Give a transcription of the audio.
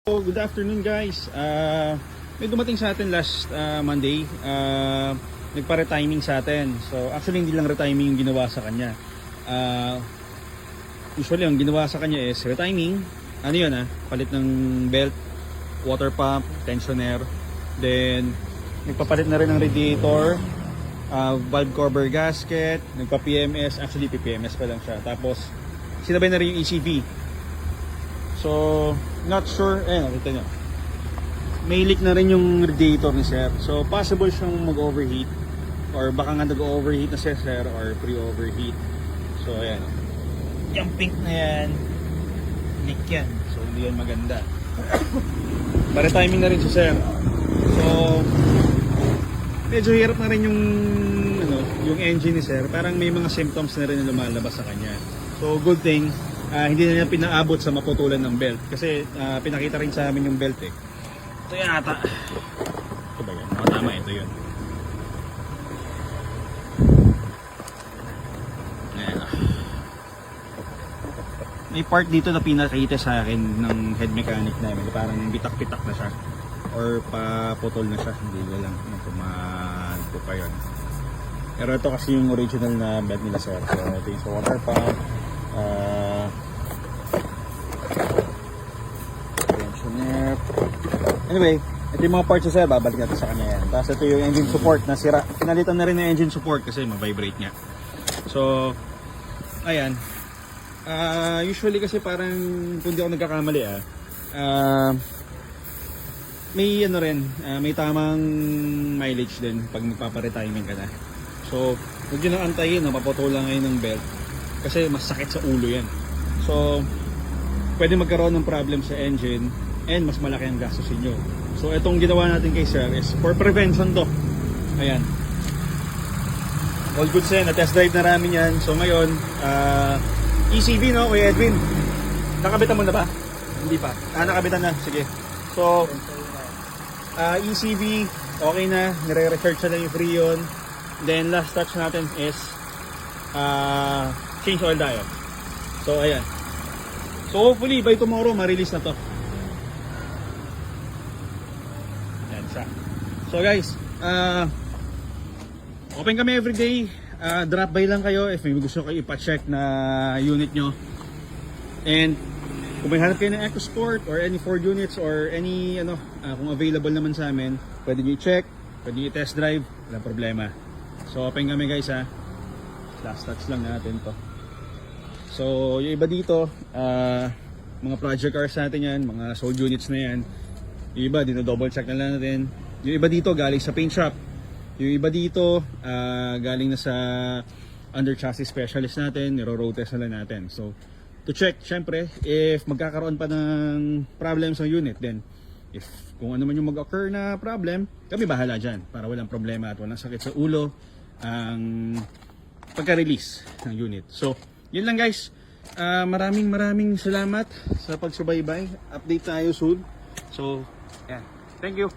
So, good afternoon guys. May dumating sa atin last Monday. Nagpa-retiming sa atin. So actually hindi lang retiming yung ginawa sa kanya. Usually ang ginawa sa kanya is retiming. Ano yun palit ng belt, water pump, tensioner. Then nagpapalit na rin ng radiator, valve cover gasket, nagpa-PMS. Actually PPMS pa lang siya. Tapos sinabay na rin yung ECV. So, not sure, nakita nyo. May leak na rin yung radiator ni sir. So, possible siyang mag-overheat. Or baka nga nag-overheat na si sir or pre-overheat. So, ayan. Yung pink na yan, leak yan. So, hindi yan maganda. Pare-timing na rin si sir. So, medyo hirap na rin yung engine ni sir. Parang may mga symptoms na rin na lumalabas sa kanya. So, good thing, hindi na niya pinaabot sa maputulan ng belt kasi pinakita rin sa amin yung belt ito yan ata, ito ba yan? Tama, ito yun. Ayan. May part dito na pinakita sa akin ng head mechanic namin, parang bitak-bitak na siya or paputol na siya, hindi ko lang pumanto pa yun. Pero ito kasi yung original na belt nila sir. So ito yung sa water pump, tensioner. Anyway, ito yung mga parts sa sir, babalik natin sa kanya yan. Tapos ito yung engine support na sira. Pinalitan na rin ng engine support kasi ma-vibrate niya. So, ayan. Usually kasi parang kung di ako nagkakamali may may tamang mileage din pag magpaparetiming ka na. So, huwag nyo nang antayin na maputulan ngayon ng belt kasi mas sakit sa ulo yan. So, pwede magkaroon ng problem sa engine and mas malaki ang gastusin nyo. So itong ginawa natin kay sir is for prevention to. Ayan. All good sir, na-test drive na namin yan. So ngayon, ECV no, Kuya Edwin? Nakabitan mo na ba? Hindi pa. Nakabitan na, sige. So, ECV, okay na. Nire-recharge na yung Freon. Then last touch natin is change oil tayo. So ayan. So hopefully by tomorrow ma-release na to. Yan siya. So guys, open kami everyday. Drop by lang kayo if may gusto kayo ipa-check na unit nyo. And kung may hanap kayo ng EcoSport or any Ford units or any kung available naman sa amin, pwede nyo i-check, pwede nyo i-test drive, walang problema. So open kami guys last touch lang natin to. So yung iba dito, mga project cars natin yan, mga sold units na yan. Yung iba dino-double check na lang natin. Yung iba dito galing sa paint shop. Yung iba dito galing na sa under chassis specialist natin, niro-road test na lang natin. So to check syempre if magkakaroon pa ng problem sa unit, then if kung ano man yung mag-occur na problem, kami bahala dyan para walang problema at walang sakit sa ulo ang pagka-release ng unit. So yun lang guys. Maraming salamat sa pagsubaybay. Update tayo soon. So, yeah. Thank you.